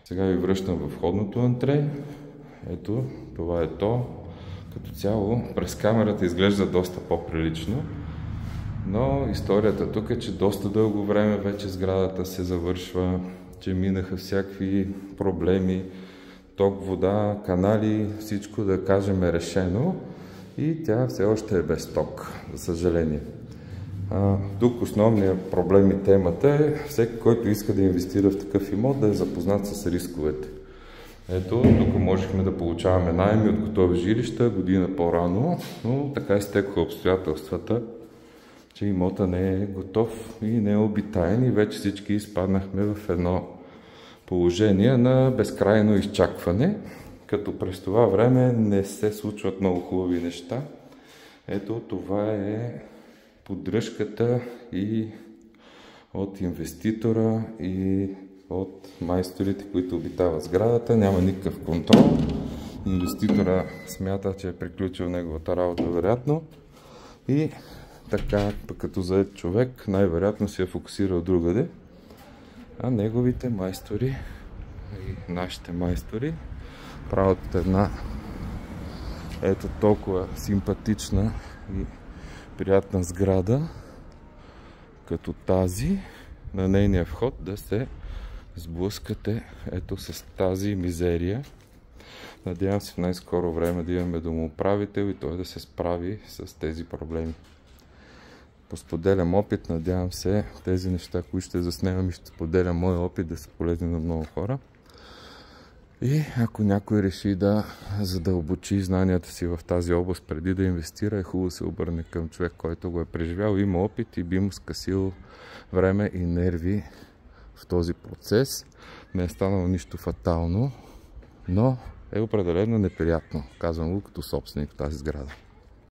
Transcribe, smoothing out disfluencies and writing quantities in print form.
Сега ви връщам във входното антре. Ето, това е то. Като цяло, през камерата изглежда доста по-прилично. Но историята тук е, че доста дълго време вече сградата се завършва, че минаха всякакви проблеми, ток, вода, канали, всичко да кажем е решено и тя все още е без ток, за съжаление. Тук основният проблем и темата е всеки, който иска да инвестира в такъв имот, да е запознат с рисковете. Ето, тук можехме да получаваме наеми от готови жилища година по-рано, но така изтекоха обстоятелствата, че имота не е готов и не е обитаен и вече всички изпаднахме в едно положение на безкрайно изчакване, като през това време не се случват много хубави неща. Ето, това е поддръжката и от инвеститора и от майсторите, които обитават сградата. Няма никакъв контрол. Инвеститора смята, че е приключил неговата работа вероятно и така, като зает човек, най-вероятно се е фокусирал другаде. А неговите майстори и нашите майстори правят една ето толкова симпатична и приятна сграда, като тази, на нейния вход да се сблъскате ето с тази мизерия. Надявам се в най-скоро време да имаме домоуправител и той да се справи с тези проблеми. Споделям опит, надявам се тези неща, които ще заснемам и ще споделям моя опит да са полезни на много хора. И ако някой реши да задълбочи знанията си в тази област преди да инвестира, е хубаво да се обърне към човек, който го е преживял, има опит и би му скъсил време и нерви в този процес. Не е станало нищо фатално, но е определено неприятно. Казвам го като собственик в тази сграда.